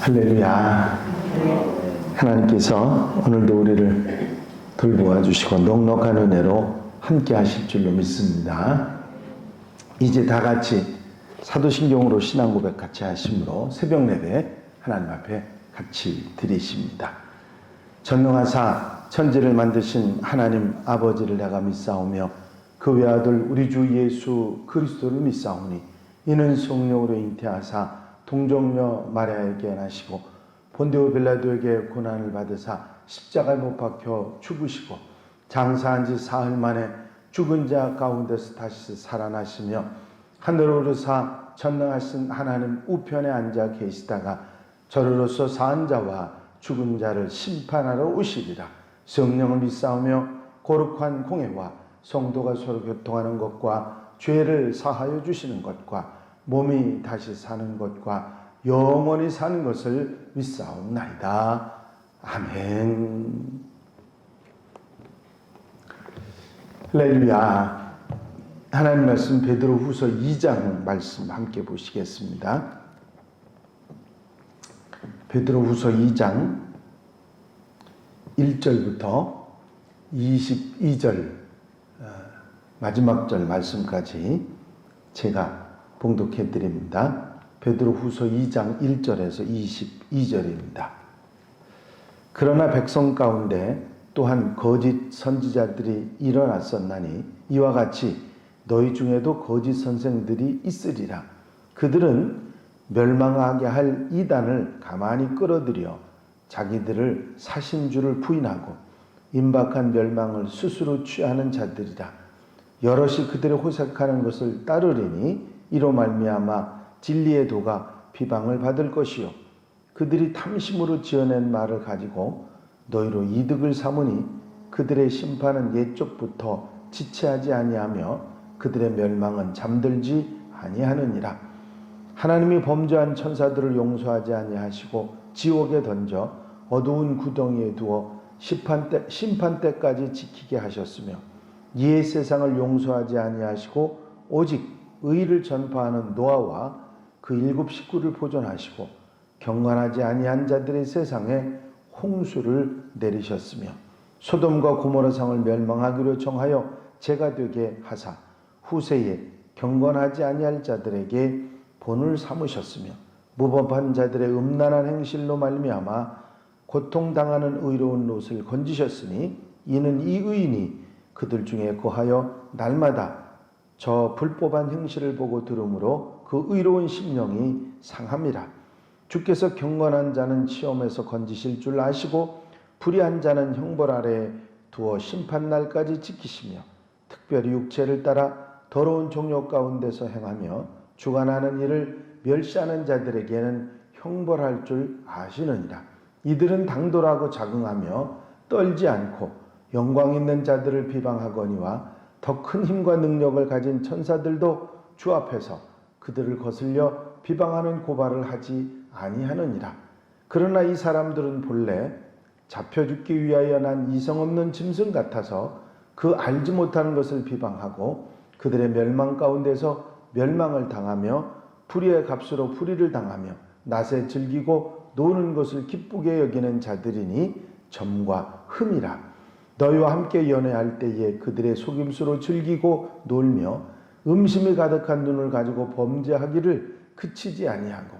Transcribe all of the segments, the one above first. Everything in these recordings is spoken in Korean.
할렐루야. 하나님께서 오늘도 우리를 돌보아 주시고 넉넉한 은혜로 함께 하실 줄로 믿습니다. 이제 다 같이 사도신경으로 신앙 고백 같이 하심으로 새벽 예배 하나님 앞에 같이 드리십니다. 전능하사 천지를 만드신 하나님 아버지를 내가 믿사오며 그 외아들 우리 주 예수 그리스도를 믿사오니 이는 성령으로 잉태하사 동정녀 마리아에게 나시고 본디오 빌라도에게 고난을 받으사 십자가에 못 박혀 죽으시고 장사한 지 사흘 만에 죽은 자 가운데서 다시 살아나시며 하늘로 오르사 전능하신 하나님 우편에 앉아 계시다가 저로서 사한 자와 죽은 자를 심판하러 오시리라. 성령을 믿사오며 거룩한 공회와 성도가 서로 교통하는 것과 죄를 사하여 주시는 것과 몸이 다시 사는 것과 영원히 사는 것을 믿사옵나이다. 아멘. 할렐루야. 하나님 말씀 베드로후서 2장 말씀 함께 보시겠습니다. 베드로후서 2장 1절부터 22절 마지막 절 말씀까지 제가 봉독해 드립니다. 베드로후서 2장 1절에서 22절입니다. 그러나 백성 가운데 또한 거짓 선지자들이 일어났었나니 이와 같이 너희 중에도 거짓 선생들이 있으리라. 그들은 멸망하게 할 이단을 가만히 끌어들여 자기들을 사신 줄을 부인하고 임박한 멸망을 스스로 취하는 자들이라. 여럿이 그들의 호색하는 것을 따르리니 이로 말미암아 진리의 도가 비방을 받을 것이요 그들이 탐심으로 지어낸 말을 가지고 너희로 이득을 삼으니 그들의 심판은 옛적부터 지체하지 아니하며 그들의 멸망은 잠들지 아니하느니라. 하나님이 범죄한 천사들을 용서하지 아니하시고 지옥에 던져 어두운 구덩이에 두어 심판 때까지 지키게 하셨으며 이에 세상을 용서하지 아니하시고 오직 의를 전파하는 노아와 그 7 식구를 보존하시고 경건하지 아니한 자들의 세상에 홍수를 내리셨으며 소돔과 고모라 성을 멸망하기로 정하여 죄가 되게 하사 후세에 경건하지 아니할 자들에게 본을 삼으셨으며 무법한 자들의 음란한 행실로 말미암아 고통당하는 의로운 롯을 건지셨으니 이는 이 의인이 그들 중에 거하여 날마다 저 불법한 행실을 보고 들으므로 그 의로운 심령이 상함이라. 주께서 경건한 자는 시험에서 건지실 줄 아시고 불의한 자는 형벌 아래에 두어 심판날까지 지키시며 특별히 육체를 따라 더러운 종욕 가운데서 행하며 주관하는 일을 멸시하는 자들에게는 형벌할 줄 아시느니라. 이들은 당돌하고 자긍하며 떨지 않고 영광 있는 자들을 비방하거니와 더 큰 힘과 능력을 가진 천사들도 주 앞에서 그들을 거슬려 비방하는 고발을 하지 아니하느니라. 그러나 이 사람들은 본래 잡혀 죽기 위하여 난 이성 없는 짐승 같아서 그 알지 못하는 것을 비방하고 그들의 멸망 가운데서 멸망을 당하며 불의의 값으로 불의를 당하며 낮에 즐기고 노는 것을 기쁘게 여기는 자들이니 점과 흠이라. 너희와 함께 연애할 때에 그들의 속임수로 즐기고 놀며 음심이 가득한 눈을 가지고 범죄하기를 그치지 아니하고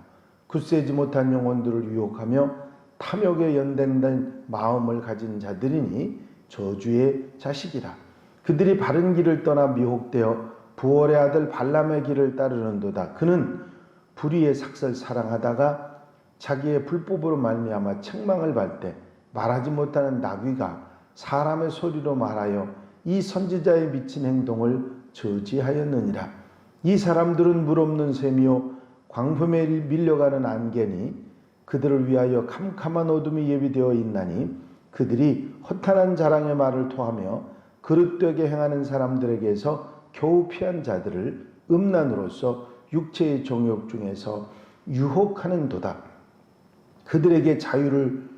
굳세지 못한 영혼들을 유혹하며 탐욕에 연단된 마음을 가진 자들이니 저주의 자식이라. 그들이 바른 길을 떠나 미혹되어 부월의 아들 발람의 길을 따르는도다. 그는 불의의 삭설 사랑하다가 자기의 불법으로 말미암아 책망을 받되 말하지 못하는 나귀가 사람의 소리로 말하여 이 선지자의 미친 행동을 저지하였느니라. 이 사람들은 물없는 셈이요 광범에 밀려가는 안개니 그들을 위하여 캄캄한 어둠이 예비되어 있나니 그들이 허탄한 자랑의 말을 토하며 그릇되게 행하는 사람들에게서 겨우 피한 자들을 음란으로서 육체의 정욕 중에서 유혹하는도다. 그들에게 자유를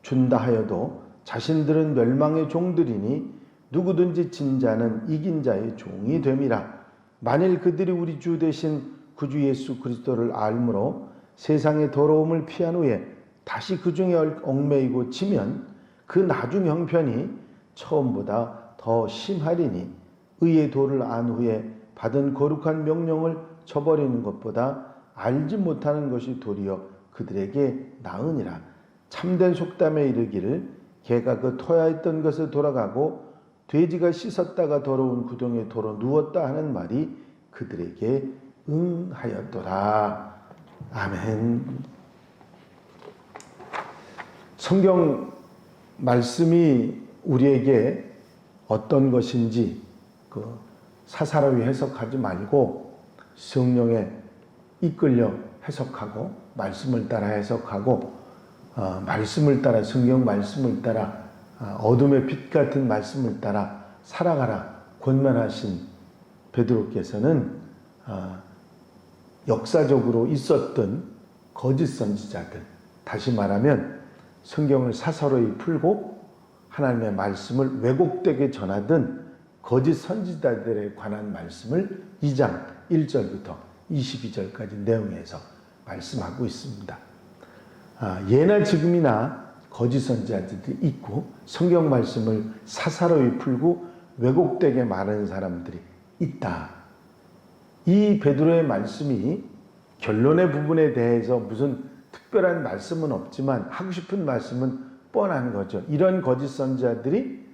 준다 하여도 자신들은 멸망의 종들이니 누구든지 진 자는 이긴 자의 종이 됨이라. 만일 그들이 우리 주 대신 구주 예수 그리스도를 알므로 세상의 더러움을 피한 후에 다시 그 중에 얽매이고 지면 그 나중 형편이 처음보다 더 심하리니 의의 도를 안 후에 받은 거룩한 명령을 저버리는 것보다 알지 못하는 것이 도리어 그들에게 나으니라. 참된 속담에 이르기를 개가 그 토야했던 것에 돌아가고 돼지가 씻었다가 더러운 구덩이에 도로 누웠다 하는 말이 그들에게 응하였더라. 아멘. 성경 말씀이 우리에게 어떤 것인지 사사로이 해석하지 말고 성령에 이끌려 해석하고 말씀을 따라 해석하고 말씀을 따라 성경 말씀을 따라 어둠의 빛 같은 말씀을 따라 살아가라 권면하신 베드로께서는 역사적으로 있었던 거짓 선지자들, 다시 말하면 성경을 사사로이 풀고 하나님의 말씀을 왜곡되게 전하던 거짓 선지자들에 관한 말씀을 2장 1절부터 22절까지 내용에서 말씀하고 있습니다. 예나 지금이나 거짓 선지자들이 있고 성경 말씀을 사사로이 풀고 왜곡되게 말하는 사람들이 있다. 이 베드로의 말씀이 결론의 부분에 대해서 무슨 특별한 말씀은 없지만 하고 싶은 말씀은 뻔한 거죠. 이런 거짓 선지자들이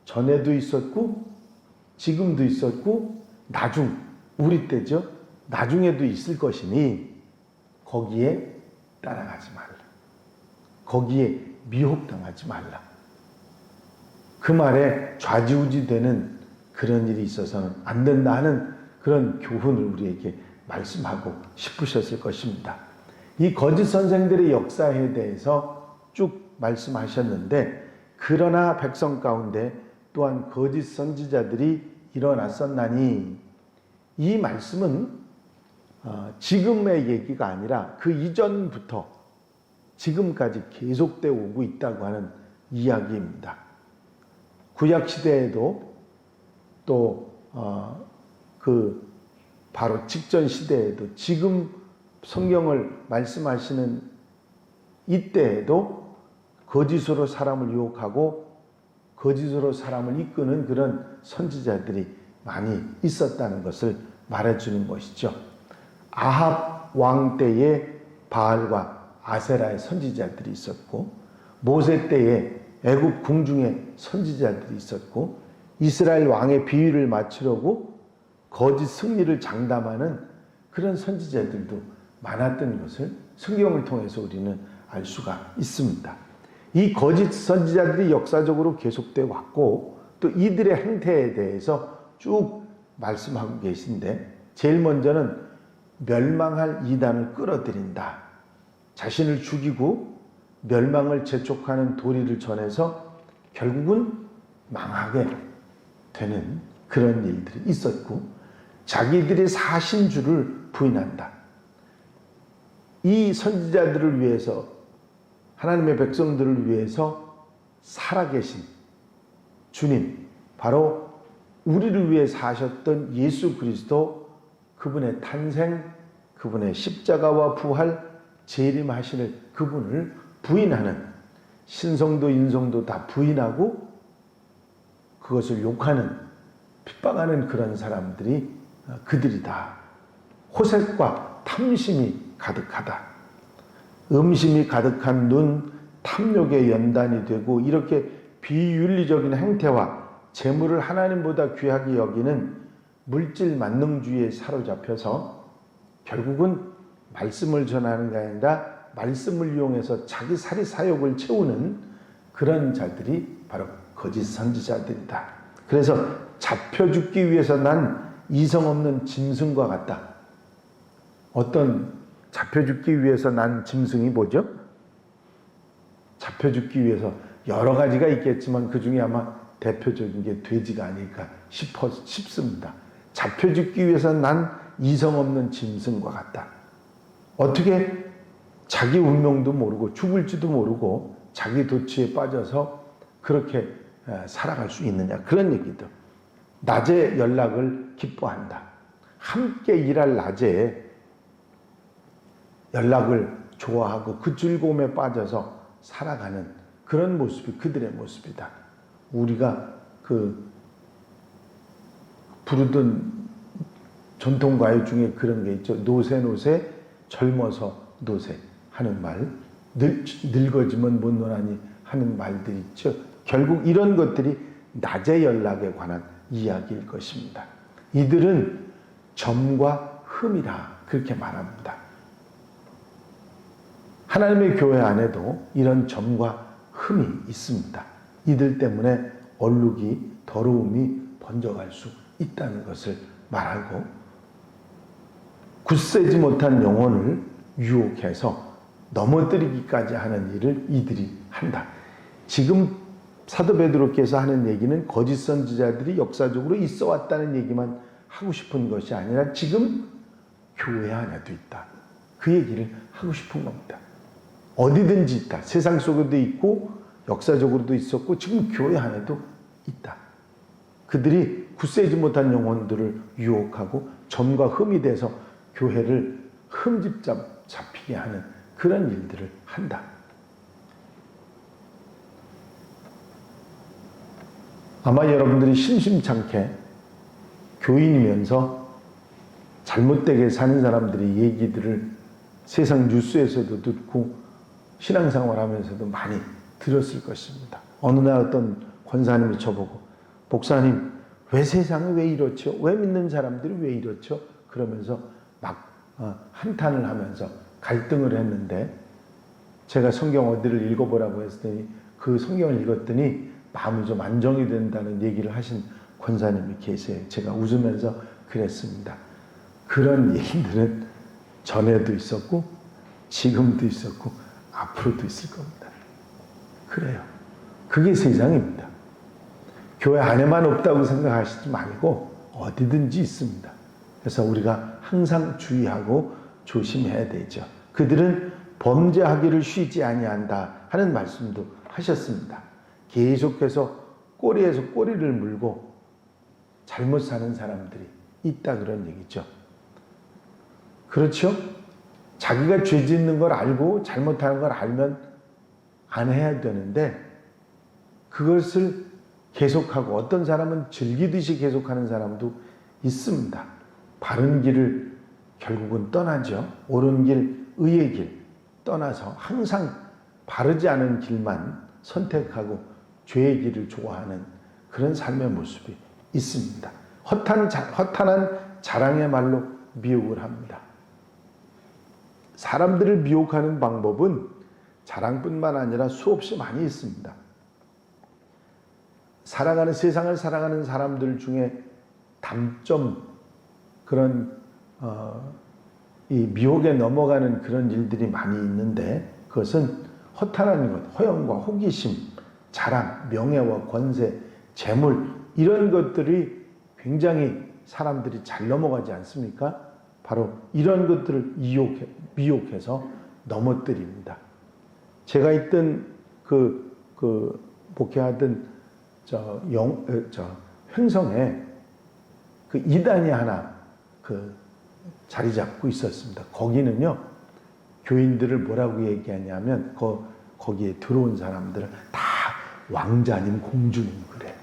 전에도 있었고 지금도 있었고 나중 우리 때죠. 나중에도 있을 것이니 거기에 따라가지 말라. 거기에 미혹당하지 말라. 그 말에 좌지우지되는 그런 일이 있어서는 안 된다 하는 그런 교훈을 우리에게 말씀하고 싶으셨을 것입니다. 이 거짓 선생들의 역사에 대해서 쭉 말씀하셨는데 그러나 백성 가운데 또한 거짓 선지자들이 일어났었나니 이 말씀은 지금의 얘기가 아니라 그 이전부터 지금까지 계속되어 오고 있다고 하는 이야기입니다. 구약시대에도 또 그 바로 직전 시대에도 지금 성경을 말씀하시는 이때에도 거짓으로 사람을 유혹하고 거짓으로 사람을 이끄는 그런 선지자들이 많이 있었다는 것을 말해주는 것이죠. 아합 왕 때에 바알과 아세라의 선지자들이 있었고 모세 때에 애굽 궁중에 선지자들이 있었고 이스라엘 왕의 비위를 맞추려고 거짓 승리를 장담하는 그런 선지자들도 많았던 것을 성경을 통해서 우리는 알 수가 있습니다. 이 거짓 선지자들이 역사적으로 계속되어 왔고 또 이들의 행태에 대해서 쭉 말씀하고 계신데 제일 먼저는 멸망할 이단을 끌어들인다. 자신을 죽이고 멸망을 재촉하는 도리를 전해서 결국은 망하게 되는 그런 일들이 있었고 자기들이 사신 줄을 부인한다. 이 선지자들을 위해서 하나님의 백성들을 위해서 살아계신 주님, 바로 우리를 위해 사셨던 예수 그리스도, 그분의 탄생, 그분의 십자가와 부활, 재림하시는 그분을 부인하는, 신성도 인성도 다 부인하고 그것을 욕하는, 핍박하는 그런 사람들이 그들이다. 호색과 탐심이 가득하다. 음심이 가득한 눈, 탐욕의 연단이 되고 이렇게 비윤리적인 행태와 재물을 하나님보다 귀하게 여기는 물질 만능주의에 사로잡혀서 결국은 말씀을 전하는 게 아니라 말씀을 이용해서 자기 사리 사욕을 채우는 그런 자들이 바로 거짓 선지자들이다. 그래서 잡혀 죽기 위해서 난 이성 없는 짐승과 같다. 어떤 잡혀 죽기 위해서 난 짐승이 뭐죠? 잡혀 죽기 위해서 여러 가지가 있겠지만 그 중에 아마 대표적인 게 돼지가 아닐까 싶습니다. 잡혀 죽기 위해서 난 이성 없는 짐승과 같다. 어떻게 자기 운명도 모르고 죽을지도 모르고 자기 도취에 빠져서 그렇게 살아갈 수 있느냐, 그런 얘기도. 낮에 연락을 기뻐한다. 함께 일할 낮에 연락을 좋아하고 그 즐거움에 빠져서 살아가는 그런 모습이 그들의 모습이다. 우리가 부르던 전통가요 중에 그런 게 있죠. 노세 젊어서 노세 하는 말, 늙어지면 못 노나니 하는 말들이 있죠. 결국 이런 것들이 낮의 연락에 관한 이야기일 것입니다. 이들은 점과 흠이라 그렇게 말합니다. 하나님의 교회 안에도 이런 점과 흠이 있습니다. 이들 때문에 얼룩이, 더러움이 번져갈 수 있다는 것을 말하고, 굳세지 못한 영혼을 유혹해서 넘어뜨리기까지 하는 일을 이들이 한다. 지금 사도 베드로께서 하는 얘기는 거짓 선지자들이 역사적으로 있어 왔다는 얘기만 하고 싶은 것이 아니라 지금 교회 안에도 있다. 그 얘기를 하고 싶은 겁니다. 어디든지 있다. 세상 속에도 있고 역사적으로도 있었고 지금 교회 안에도 있다. 그들이 굳세지 못한 영혼들을 유혹하고 점과 흠이 돼서 교회를 흠집 잡히게 하는 그런 일들을 한다. 아마 여러분들이 심심찮게 교인이면서 잘못되게 사는 사람들의 얘기들을 세상 뉴스에서도 듣고 신앙생활 하면서도 많이 들었을 것입니다. 어느 날 어떤 권사님이 저보고, 목사님, 왜 세상이 왜 이렇죠? 왜 믿는 사람들이 왜 이렇죠? 그러면서 막 한탄을 하면서 갈등을 했는데, 제가 성경 어디를 읽어보라고 했더니 그 성경을 읽었더니 마음이 좀 안정이 된다는 얘기를 하신 권사님이 계세요. 제가 웃으면서 그랬습니다. 그런 얘기들은 전에도 있었고 지금도 있었고 앞으로도 있을 겁니다. 그래요. 그게 세상입니다. 교회 안에만 없다고 생각하시지 말고 어디든지 있습니다. 그래서 우리가 항상 주의하고 조심해야 되죠. 그들은 범죄하기를 쉬지 아니한다 하는 말씀도 하셨습니다. 계속해서 꼬리에서 꼬리를 물고 잘못 사는 사람들이 있다 그런 얘기죠. 그렇죠? 자기가 죄 짓는 걸 알고 잘못하는 걸 알면 안 해야 되는데 그것을 계속하고, 어떤 사람은 즐기듯이 계속하는 사람도 있습니다. 바른 길을 결국은 떠나죠. 옳은 길, 의의 길 떠나서 항상 바르지 않은 길만 선택하고 죄의 길을 좋아하는 그런 삶의 모습이 있습니다. 허탄한 자랑의 말로 미혹을 합니다. 사람들을 미혹하는 방법은 자랑뿐만 아니라 수없이 많이 있습니다. 세상을 살아가는 사람들 중에 단점, 그런 이 미혹에 넘어가는 그런 일들이 많이 있는데, 그것은 허탄한 것, 허영과 호기심, 자랑, 명예와 권세, 재물, 이런 것들이 굉장히 사람들이 잘 넘어가지 않습니까? 바로 이런 것들을 미혹해서 넘어뜨립니다. 제가 있던 목회하던 횡성에 그 이단이 하나 자리 잡고 있었습니다. 거기는요, 교인들을 뭐라고 얘기하냐면 거기에 들어온 사람들은 다 왕자님, 공주님 그래요.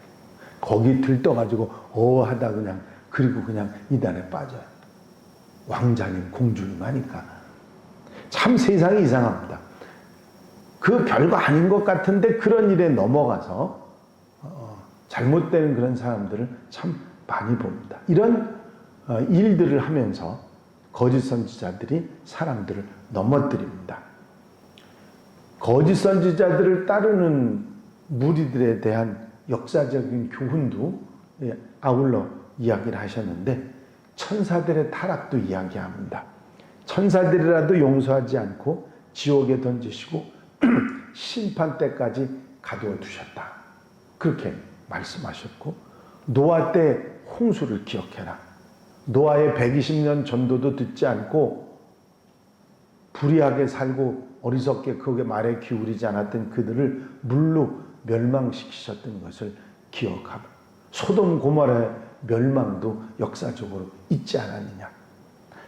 거기 들떠가지고 하다 그리고 그냥 이단에 빠져요. 왕자님, 공주님 하니까. 참 세상이 이상합니다. 그 별거 아닌 것 같은데 그런 일에 넘어가서 잘못되는 그런 사람들을 참 많이 봅니다. 이런 일들을 하면서 거짓 선지자들이 사람들을 넘어뜨립니다. 거짓 선지자들을 따르는 무리들에 대한 역사적인 교훈도 아울러 이야기를 하셨는데, 천사들의 타락도 이야기합니다. 천사들이라도 용서하지 않고 지옥에 던지시고 심판 때까지 가두어 두셨다. 그렇게 말씀하셨고, 노아 때 홍수를 기억해라. 노아의 120년 전도도 듣지 않고 불의하게 살고 어리석게 그의 말에 기울이지 않았던 그들을 물로 멸망시키셨던 것을 기억하고, 소돔 고모라의 멸망도 역사적으로 있지 않았느냐.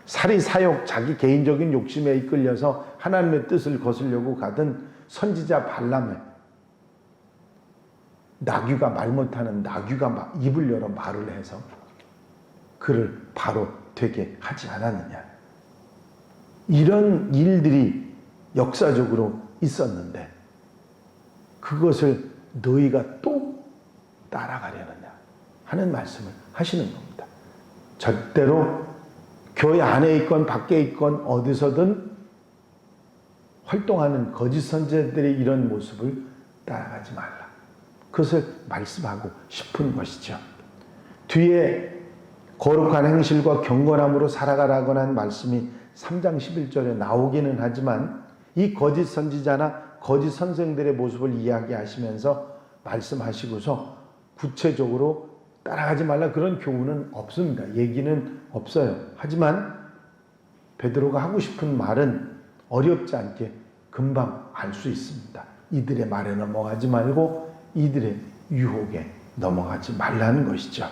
사리 사욕, 자기 개인적인 욕심에 이끌려서 하나님의 뜻을 거스려고 가던 선지자 발람의 나귀가 말 못하는 나귀가 입을 열어 말을 해서 그를 바로 되게 하지 않았느냐. 이런 일들이 역사적으로 있었는데 그것을 너희가 또 따라가려느냐 하는 말씀을 하시는 겁니다. 절대로 교회 안에 있건 밖에 있건 어디서든 활동하는 거짓 선지자들의 이런 모습을 따라가지 말라. 그것을 말씀하고 싶은 것이죠. 뒤에 거룩한 행실과 경건함으로 살아가라고 하는 말씀이 3장 11절에 나오기는 하지만 이 거짓 선지자나 거짓 선생들의 모습을 이야기하시면서 말씀하시고서 구체적으로 따라가지 말라 그런 교훈은 없습니다. 얘기는 없어요. 하지만 베드로가 하고 싶은 말은 어렵지 않게 금방 알 수 있습니다. 이들의 말에 넘어가지 말고 이들의 유혹에 넘어가지 말라는 것이죠.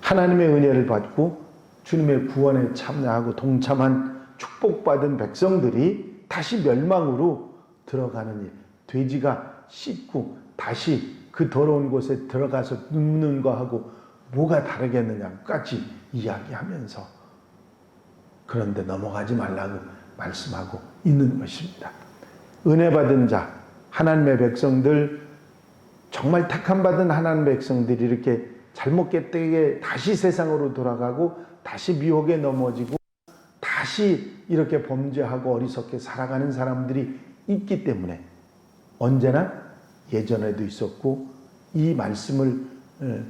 하나님의 은혜를 받고 주님의 구원에 참여하고 동참한 축복받은 백성들이 다시 멸망으로 들어가는 일, 돼지가 씻고 다시 그 더러운 곳에 들어가서 눕는 거하고 뭐가 다르겠느냐까지 이야기하면서 그런데 넘어가지 말라고 말씀하고 있는 것입니다. 은혜 받은 자, 하나님의 백성들, 정말 택함 받은 하나님의 백성들이 이렇게 잘못되게 다시 세상으로 돌아가고 다시 미혹에 넘어지고 다시 이렇게 범죄하고 어리석게 살아가는 사람들이 있기 때문에 언제나 예전에도 있었고 이 말씀을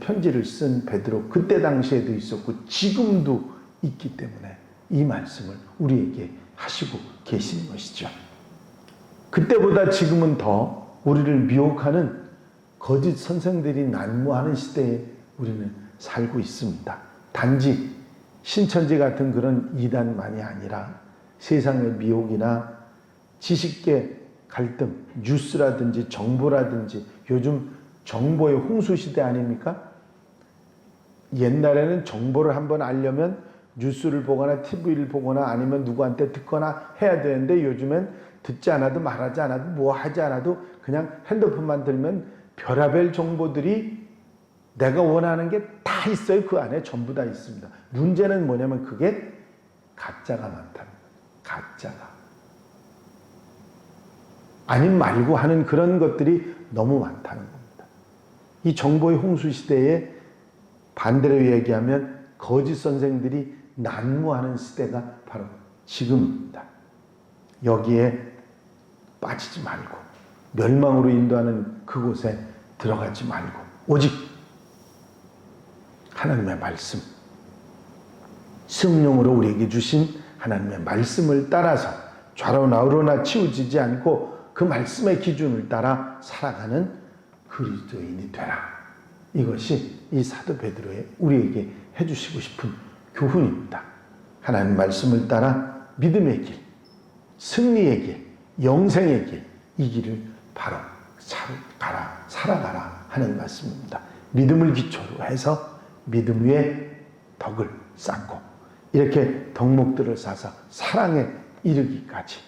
편지를 쓴 베드로 그때 당시에도 있었고 지금도 있기 때문에 이 말씀을 우리에게 하시고 계시는 것이죠. 그때보다 지금은 더 우리를 미혹하는 거짓 선생들이 난무하는 시대에 우리는 살고 있습니다. 단지 신천지 같은 그런 이단만이 아니라 세상의 미혹이나 지식계 갈등, 뉴스라든지 정보라든지 요즘 정보의 홍수 시대 아닙니까? 옛날에는 정보를 한번 알려면 뉴스를 보거나 TV를 보거나 아니면 누구한테 듣거나 해야 되는데 요즘엔 듣지 않아도 말하지 않아도 뭐 하지 않아도 그냥 핸드폰만 들면 별의별 정보들이 내가 원하는 게 다 있어요. 그 안에 전부 다 있습니다. 문제는 뭐냐면 그게 가짜가 많다는 거예요. 가짜가. 아님 말고 하는 그런 것들이 너무 많다는 겁니다. 이 정보의 홍수 시대에 반대로 얘기하면 거짓 선생들이 난무하는 시대가 바로 지금입니다. 여기에 빠지지 말고 멸망으로 인도하는 그곳에 들어가지 말고 오직 하나님의 말씀, 성령으로 우리에게 주신 하나님의 말씀을 따라서 좌로나 우로나 치우치지 않고 그 말씀의 기준을 따라 살아가는 그리스도인이 되라. 이것이 이 사도 베드로의 우리에게 해주시고 싶은 교훈입니다. 하나님 말씀을 따라 믿음의 길, 승리의 길, 영생의 길, 이 길을 바로 살아가라 하는 말씀입니다. 믿음을 기초로 해서 믿음 위에 덕을 쌓고 이렇게 덕목들을 쌓아서 사랑에 이르기까지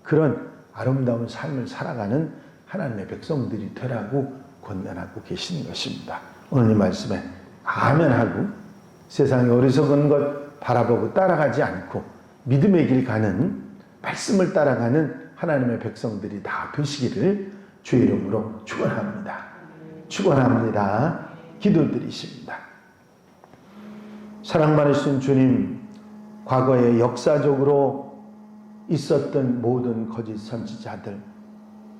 그런 아름다운 삶을 살아가는 하나님의 백성들이 되라고 권면하고 계시는 것입니다. 오늘 이 말씀에 아멘하고 세상의 어리석은 것 바라보고 따라가지 않고 믿음의 길 가는 말씀을 따라가는 하나님의 백성들이 다 되시기를 주의 이름으로 축원합니다. 축원합니다. 기도드리십니다. 사랑 많으신 주님, 과거에 역사적으로 있었던 모든 거짓 선지자들,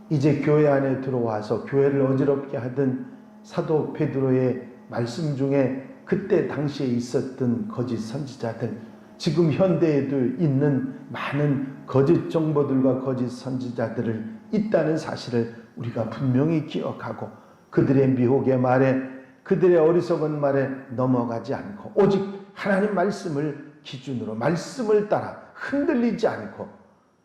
이제 교회 안에 들어와서 교회를 어지럽게 하던 사도 베드로의 말씀 중에 그때 당시에 있었던 거짓 선지자들, 지금 현대에도 있는 많은 거짓 정보들과 거짓 선지자들을 있다는 사실을 우리가 분명히 기억하고 그들의 미혹의 말에 그들의 어리석은 말에 넘어가지 않고 오직 하나님 말씀을 기준으로 말씀을 따라 흔들리지 않고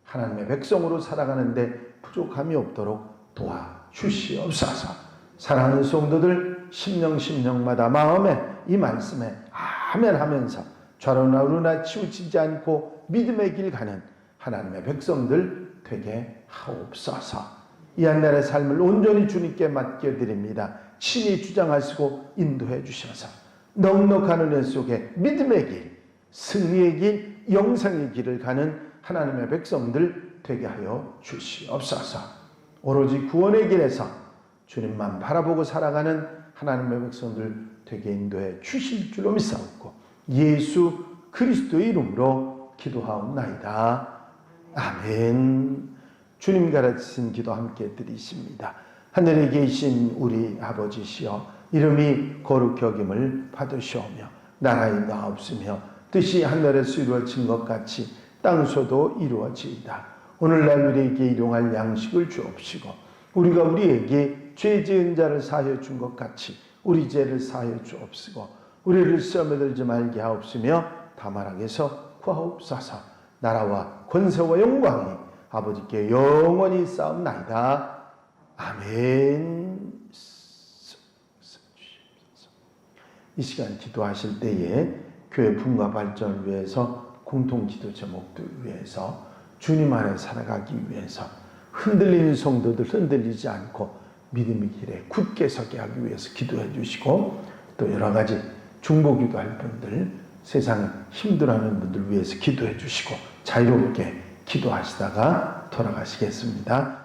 하나님의 백성으로 살아가는데 부족함이 없도록 도와주시옵소서. 사랑하는 성도들 심령마다 마음에 이 말씀에 아멘 하면서 좌로나 우로나 치우치지 않고 믿음의 길 가는 하나님의 백성들 되게 하옵소서. 이 한날의 삶을 온전히 주님께 맡겨드립니다. 친히 주장하시고 인도해 주셔서 넉넉한 은혜 속에 믿음의 길, 승리의 길, 영생의 길을 가는 하나님의 백성들 되게 하여 주시옵소서. 오로지 구원의 길에서 주님만 바라보고 살아가는 하나님의 백성들 되게 인도해 주실 줄로 믿사옵고 예수 그리스도의 이름으로 기도하옵나이다. 아멘. 주님 가르치신 기도 함께 드리십니다. 하늘에 계신 우리 아버지시여, 이름이 거룩히 여김을 받으시오며 나라의 나옵시며 뜻이 하늘에서 이루어진 것 같이 땅에서도 이루어지이다. 오늘날 우리에게 일용할 양식을 주옵시고 우리가 우리에게 죄 지은 자를 사하여 준 것 같이 우리 죄를 사하여 주옵시고 우리를 시험에 들지 말게 하옵시며 다만 악에서 구하옵소서. 나라와 권세와 영광이 아버지께 영원히 쌓옵나이다. 아멘. 이 시간 기도하실 때에 교회 분과 발전을 위해서 공통 기도 제목들 위해서 주님 안에 살아가기 위해서 흔들리는 성도들 흔들리지 않고 믿음의 길에 굳게 서게 하기 위해서 기도해 주시고 또 여러 가지 중보기도 할 분들 세상에 힘들어하는 분들 위해서 기도해 주시고 자유롭게 기도하시다가 돌아가시겠습니다.